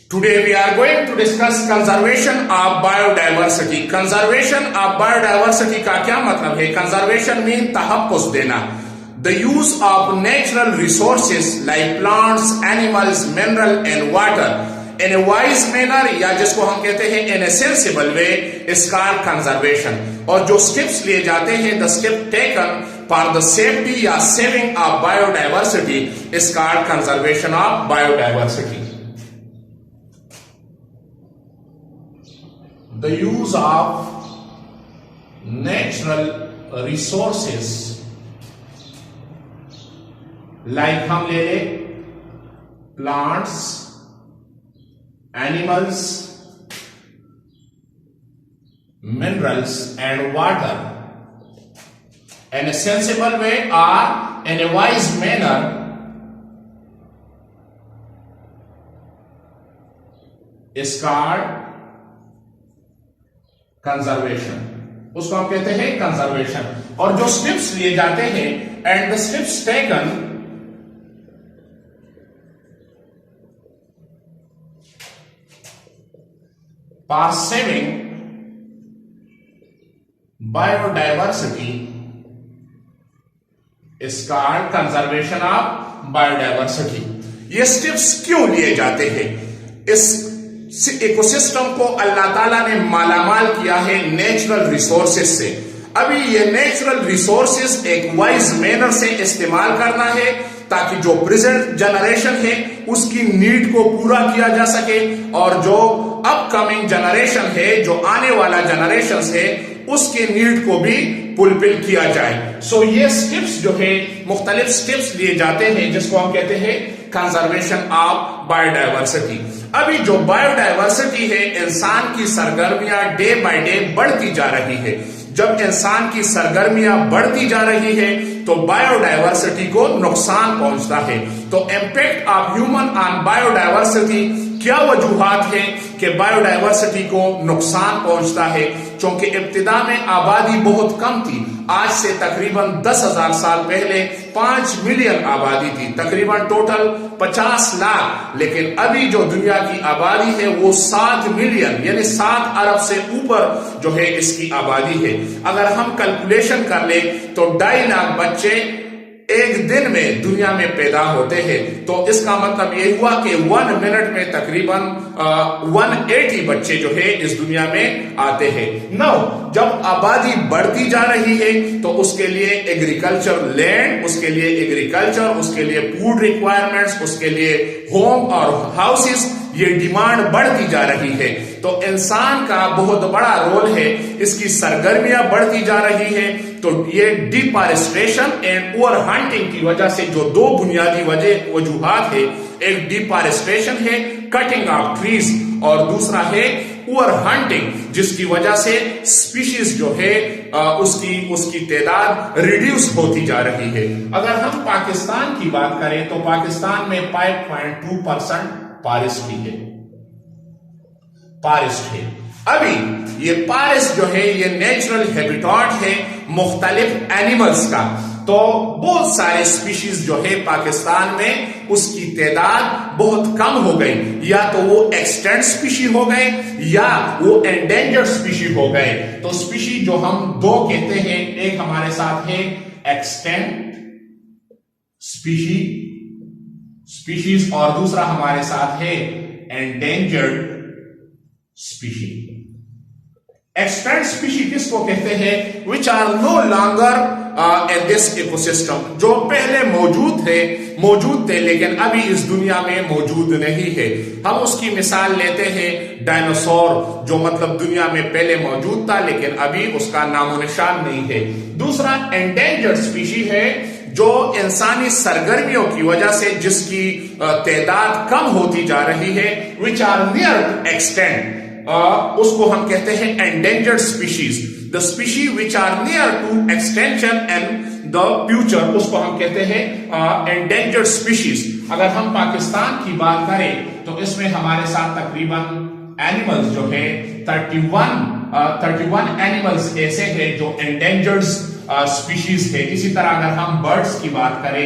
Today we are going to discuss conservation of biodiversity. Conservation of biodiversity का क्या मतलब है? Conservation mean तहफ़्फ़ुज़ देना. The use of natural resources like plants, animals, mineral and water in a wise manner या जिसको हम कहते हैं in a sensible way is called conservation. और जो steps लिए जाते हैं the step taken for the safety या saving of biodiversity is called conservation of biodiversity. The use of natural resources like हम ले ले plants, animals, minerals and water in a sensible way or in a wise manner is called conservation. उसको हम कहते हैं conservation. और जो steps लिए जाते हैं and the steps taken for saving biodiversity is called conservation of biodiversity. ये स्टेप्स क्यों लिए जाते हैं? इस इकोसिस्टम को अल्लाह ताला ने मालामाल किया है नेचुरल रिसोर्सेज से. अभी ये नेचुरल रिसोर्सेज एक वाइज मैनर से इस्तेमाल करना है ताकि जो प्रेजेंट जनरेशन है उसकी नीड को पूरा किया जा सके और जो अपकमिंग जनरेशन है, जो आने वाला जनरेशन है, उसके नीड को भी फुलफिल किया जाए. सो ये स्टेप्स जो है मुख्तलिफ स्टेप्स लिए जाते हैं जिसको हम कहते हैं कंजर्वेशन ऑफ बायोडाइवर्सिटी. अभी जो बायोडाइवर्सिटी है इंसान की सरगर्मियां डे बाय डे बढ़ती जा रही है. जब इंसान की सरगर्मियां बढ़ती जा रही है तो बायोडाइवर्सिटी को नुकसान पहुंचता है. तो impact of human on biodiversity क्या वजूहात हैं कि बायोडाइवर्सिटी को नुकसान पहुंचता है? क्योंकि इब्तिदा में आबादी बहुत कम थी. आज से तकरीबन 10,000 साल पहले 5 मिलियन आबादी थी, तकरीबन टोटल 50 लाख. लेकिन अभी जो दुनिया की आबादी है वो 7 मिलियन यानी 7 अरब से ऊपर जो है इसकी आबादी है. अगर हम कैलकुलेशन कर ले तो 2.5 लाख बच्चे एक दिन में दुनिया में पैदा होते हैं. तो इसका मतलब ये हुआ कि 1 मिनट में तकरीबन 180 बच्चे जो है इस दुनिया में आते हैं. नाउ जब आबादी बढ़ती जा रही है तो उसके लिए एग्रीकल्चर लैंड, उसके लिए एग्रीकल्चर, उसके लिए फूड रिक्वायरमेंट्स, उसके लिए होम और हाउसेस, ये डिमांड बढ़ती जा रही है. तो इंसान का बहुत बड़ा रोल है. इसकी सरगर्मियां बढ़ती जा रही है तो ये डिफॉरेस्टेशन एंड ओवर हंटिंग की वजह से जो दो बुनियादी वजूहात है, एक डिफॉरेस्टेशन है, कटिंग ऑफ ट्रीज, और दूसरा है ओवर हंटिंग जिसकी वजह से स्पीशीज जो है उसकी तादाद रिड्यूस होती जा रही है. अगर हम पाकिस्तान की बात करें तो पाकिस्तान में 5.2% फॉरेस्ट्री है, फॉरेस्ट है. अभी ये फॉरेस्ट जो है ये नेचुरल हैबिटेट है मुख्तलिफ एनिमल्स का. तो बहुत सारे स्पीशीज जो है पाकिस्तान में उसकी तादाद बहुत कम हो गई. या तो वो एक्सटेंट स्पीशी हो गए या वो एंडेंजर्ड स्पीशी हो गए. तो स्पीशी जो हम दो कहते हैं, एक हमारे साथ है एक्सटेंट स्पीशीज और दूसरा हमारे साथ है एंडेंजर्ड स्पीशी. एक्सटेंट स्पीशी किसको कहते हैं? Which are no longer in this ecosystem, जो पहले मौजूद थे लेकिन अभी इस दुनिया में मौजूद नहीं है. हम उसकी मिसाल लेते हैं डायनासोर, जो मतलब दुनिया में पहले मौजूद था लेकिन अभी उसका नामो निशान नहीं है. दूसरा एंडेंजर्ड स्पीशी है जो इंसानी सरगर्मियों की वजह से जिसकी तादाद कम होती जा रही है, विच आर नियर एक्सटेंट, उसको हम कहते हैं endangered species. The species which are near to extension and the future, उसको हम कहते हैं एंडेंजर्ड स्पीशीज. अगर हम पाकिस्तान की बात करें तो इसमें हमारे साथ तकरीबन एनिमल्स जो है 31 एनिमल्स ऐसे हैं जो एंडेंजर्ड स्पीशीज है. इसी तरह अगर हम बर्ड्स की बात करें,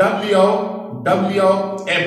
WWF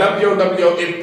WWF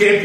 KP،